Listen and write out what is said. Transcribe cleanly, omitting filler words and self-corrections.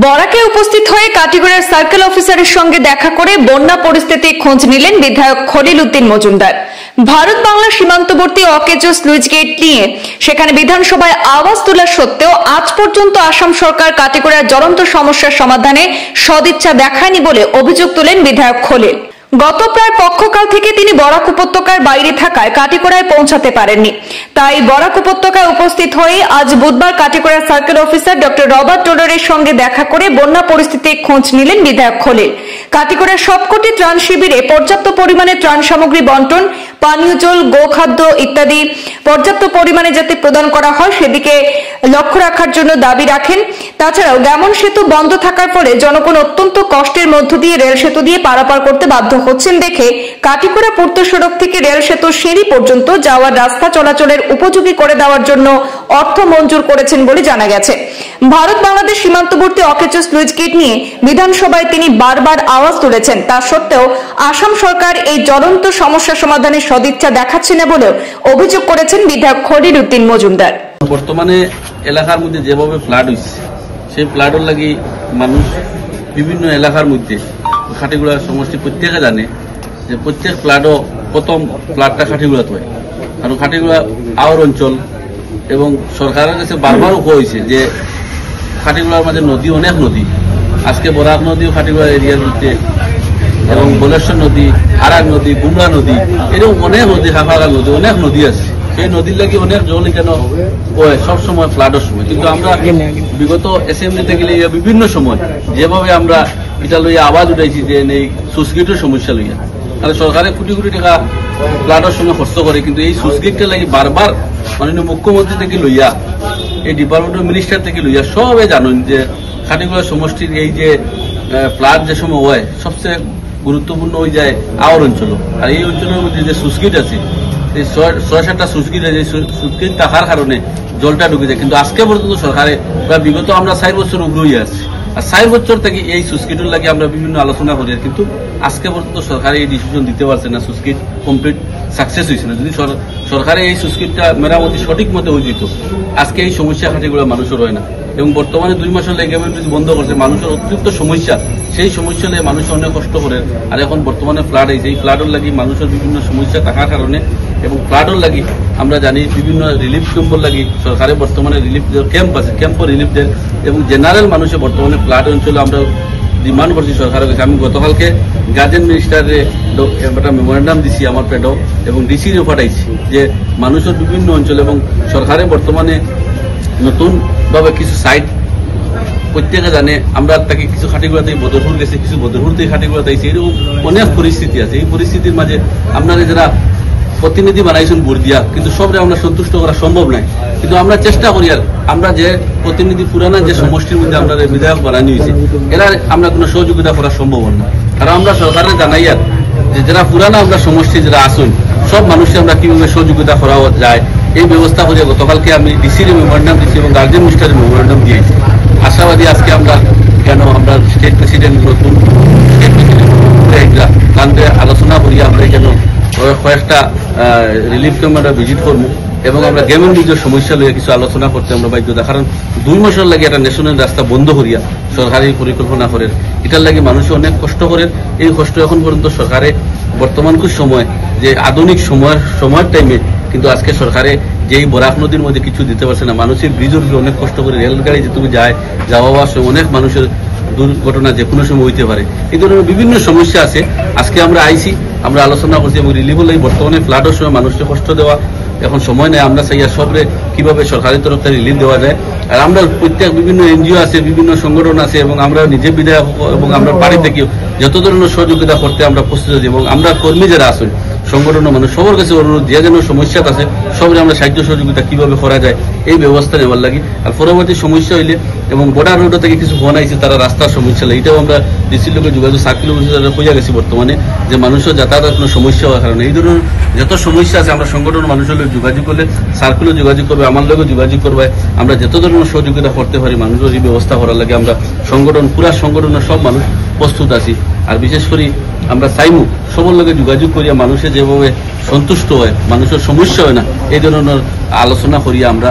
বরাকে উপস্থিত হয়ে কাটিগড়ার সার্কেল অফিসারের সঙ্গে দেখা করে বন্যা পরিস্থিতি খোঁজ নিলেন বিধায়ক খলিল উদ্দিন মজুমদার। ভারত বাংলা সীমান্তবর্তী অকেজো স্লুইস গেট নিয়ে সেখানে বিধানসভায় আওয়াজ তোলা সত্ত্বেও আজ পর্যন্ত আসাম সরকার কাটিগড়ার জ্বলন্ত সমস্যার সমাধানে সদিচ্ছা দেখায়নি বলে অভিযোগ তোলেন বিধায়ক খলিল। গত প্রায় পক্ষকাল থেকে তিনি বরাক উপত্যকার বাইরে থাকায় কাটিগড়ায় পৌঁছাতে পারেননি। তাই বরাক উপত্যকায় উপস্থিত হয়ে আজ বুধবার কাটিগড়ার সার্কেল অফিসার ডক্টর রবার্ট টোডারের সঙ্গে দেখা করে বন্যা পরিস্থিতির খোঁজ নিলেন বিধায়ক খলিল। কাটিগড়ার সবকটি ত্রাণ শিবিরে পর্যাপ্ত পরিমাণে ত্রাণ সামগ্রী বন্টন, পানীয় জল, গোখাদ্য ইত্যাদি পর্যাপ্ত পরিমাণে যাতে প্রদান করা হয় সেদিকে লক্ষ্য রাখার জন্য দাবি রাখেন। তাছাড়াও গ্যামন সেতু বন্ধ থাকার ফলে জনগণ অত্যন্ত কষ্টের মধ্য দিয়ে রেল সেতু দিয়ে পারাপার করতে বাধ্য হচ্ছেন দেখে কাটিগড়া পূর্ত সড়ক থেকে রেল সেতুর সিঁড়ি পর্যন্ত যাওয়ার রাস্তা চলাচলের উপযোগী করে দেওয়ার জন্য অর্থ মঞ্জুর করেছেন বলে জানা গেছে। ভারত বাংলাদেশ সীমান্তবর্তী অকেজো স্লুইস গেট নিয়ে বিধানসভায় তিনি বারবার আওয়াজ তুলেছেন। তা সত্ত্বেও আসাম সরকার এই জ্বলন্ত সমস্যা সমাধানের সদিচ্ছা দেখাচ্ছে না বলেও অভিযোগ করেছেন বিধায়ক খলিল উদ্দিন মজুমদার। বর্তমানে এলাকার মধ্যে যেভাবে ফ্লাড হয়েছে সেই ফ্লাডের লাগি মানুষ বিভিন্ন এলাকার মধ্যে খাটিগুড়া সমষ্টি প্রত্যেকে জানে যে প্রত্যেক ফ্লাডও প্রথম ফ্লাডটা খাটিগুড়াতে হয়। কারণ খাটিগুড়া আওয়ার অঞ্চল এবং সরকারের কাছে বারবারও হয়েছে যে খাটিগুড়ার মাঝে নদী, অনেক নদী, আজকে বরাক নদীও খাটিগুড়া এরিয়ার মধ্যে এবং বলেশ্বর নদী, আরাক নদী, গুমরা নদী, এরকম অনেক নদী, হাফাগাল নদী, অনেক নদী আছে। সেই নদীর লাগি অনেক জল কেন হয় সবসময় ফ্লাডের সময়। কিন্তু আমরা বিগত অ্যাসেম্বলিতে গেলে বিভিন্ন সময় যেভাবে আমরা এটা লইয়া আওয়াজ উঠাইছি যে এই সুইচগেটের সমস্যা লইয়া, তাহলে সরকারে কোটি কোটি টাকা ফ্লাডের সময় খরচ করে, কিন্তু এই সুইচগেটটা লাগি বারবার মাননীয় মুখ্যমন্ত্রী থেকে লইয়া, এই ডিপার্টমেন্ট মিনিস্টার থেকে লইয়া সবে জানেন যে খাটিগুড়া সমষ্টির এই যে ফ্লাড যে সময় হয় সবচেয়ে গুরুত্বপূর্ণ হয়ে যায় আওয়ার অঞ্চল। আর এই অঞ্চলের মধ্যে যে সুইচগেট আছে, এই ৬-৭টা সুইচগেট আছে, সুইচগেট থাকার কারণে জলটা ঢুকে যায়। কিন্তু আজকে পর্যন্ত সরকারে প্রায় বিগত আমরা ৪ বছর উগ্রই আছি, আর ৪ বছর থেকে এই সুইচগেটের লাগে আমরা বিভিন্ন আলোচনা করি, কিন্তু আজকে পর্যন্ত সরকারে এই ডিসিশন দিতে পারছে না, সুইচগেট কমপ্লিট সাকসেস হয়েছে না। যদি সরকারে এই সুইচগেটটা মেরামতি সঠিক মতো হয়ে যেত আজকে এই সমস্যা খাটিগুলো মানুষের হয় না। এবং বর্তমানে 2 মাসের লেগে যদি বন্ধ করছে, মানুষের অতিরিক্ত সমস্যা, সেই সমস্যা নিয়ে মানুষ অনেক কষ্ট করে। আর এখন বর্তমানে ফ্লাড হয়েছে, এই ফ্লাডের লাগি মানুষের বিভিন্ন সমস্যা থাকার কারণে এবং ফ্লাডের লাগি আমরা জানি বিভিন্ন রিলিফ ক্যাম্পের লাগি সরকারে বর্তমানে রিলিফ ক্যাম্প আছে, ক্যাম্পও রিলিফ দেয় এবং জেনারেল মানুষের বর্তমানে ফ্লাড অঞ্চলে আমরা ডিমান্ড করছি সরকারের কাছে। আমি গতকালকে গার্জেন মিনিস্টারে একটা মেমোরেন্ডাম দিছি আমার পেটেও এবং ডিসিও পাঠাইছি যে মানুষের বিভিন্ন অঞ্চল এবং সরকারে বর্তমানে নতুনভাবে কিছু সাইট প্রত্যেকে জানে, আমরা তাকে কিছু খাটিগুড়াতে বদরপুর গেছে, কিছু বদরপুর থেকে খাটিগুড়াতে আইছে, এরকম অনেক পরিস্থিতি আছে। এই পরিস্থিতির মাঝে আপনারা যারা প্রতিনিধি বানাইছেন ভোট দিয়া, কিন্তু সবরে আমরা সন্তুষ্ট করা সম্ভব নয়। কিন্তু আমরা চেষ্টা করি, আর আমরা যে প্রতিনিধি পুরানা যে সমষ্টির মধ্যে আমরা বিধায়ক বানানো হয়েছে এরা আমরা কোনো সহযোগিতা করা সম্ভব না। কারণ আমরা সরকারে জানাই যে যারা পুরানা আমরা সমষ্টি যারা আসুন সব মানুষকে আমরা কিভাবে সহযোগিতা করা যায় এই ব্যবস্থা করে গতকালকে আমি ডিসির মেমোরেন্ডাম দিচ্ছি এবং গার্জেন মিনিস্টারের মেমোরেন্ডাম দিয়েছি। আশাবাদী আজকে আমরা আমরা স্টেট প্রেসিডেন্ট নতুন স্টেট প্রেসিডেন্ট আলোচনা করি আমরা কেন কয়েকটা রিলিফ ক্যাম্প আমরা ভিজিট করবো এবং আমরা গ্রামের নিজের সমস্যা লইয়া কিছু আলোচনা করতে আমরা বাধ্যতা। কারণ 2 মাসের লাগে একটা ন্যাশনাল রাস্তা বন্ধ করিয়া সরকারি পরিকল্পনা করেন, এটার লাগে মানুষ অনেক কষ্ট করেন। এই কষ্ট এখন পর্যন্ত সরকারে বর্তমানকার সময় যে আধুনিক সময়ের টাইমে কিন্তু আজকে সরকারে যেই বরাক নদীর মধ্যে কিছু দিতে পারছে না। মানুষের ব্রিজের অনেক কষ্ট করে রেলগাড়ি যেটুকু যাওয়া সময় অনেক মানুষের দুর্ঘটনা যে কোনো সময় হইতে পারে। এই ধরনের বিভিন্ন সমস্যা আছে। আজকে আমরা আইসি, আমরা আলোচনা করছি এবং রিলিফের লাগে বর্তমানে ফ্লাডের সময় মানুষকে কষ্ট দেওয়া এখন সময় নেই। আমরা চাই সবরে কিভাবে সরকারি তরফ থেকে রিলিফ দেওয়া যায়। আর আমরা প্রত্যেক বিভিন্ন এনজিও আছে, বিভিন্ন সংগঠন আছে এবং আমরা নিজে বিধায়ক এবং আমরা বাড়ি থেকেও যত ধরনের সহযোগিতা করতে আমরা প্রস্তুত আছি এবং আমরা কর্মী যারা আছেন সংগঠন মানুষ সবার কাছে অনুরোধ, যে যেন সমস্যা আছে সবরে আমরা সাহায্য সহযোগিতা কিভাবে করা যায় এই ব্যবস্থা নেওয়ার লাগে। আর পরবর্তী সমস্যা হইলে এবং বর্ডার রোড থেকে কিছু ফোন আইছে তারা রাস্তার সমস্যা লাগে, এটাও আমরা ডিসির লোকের যোগাযোগ সার্কেল অফিসারে খুঁজে গেছি বর্তমানে যে মানুষের যাতায়াতের কোনো সমস্যা হওয়ার কারণে এই ধরনের যত সমস্যা আছে আমরা সংগঠন মানুষের লোক যোগাযোগ করলে সার্কেলও যোগাযোগ করবে, আমার লোকও যোগাযোগ করবে। আমরা যত ধরনের সহযোগিতা করতে পারি মানুষের এই ব্যবস্থা করার লাগে আমরা সংগঠন পুরা সংগঠনের সব মানুষ প্রস্তুত আছি। আর বিশেষ করে আমরা চাইমু সবার লোকে যোগাযোগ করিয়া মানুষের যেভাবে সন্তুষ্ট হয়, মানুষের সমস্যা হয় না, এই ধরনের আলোচনা করিয়া আমরা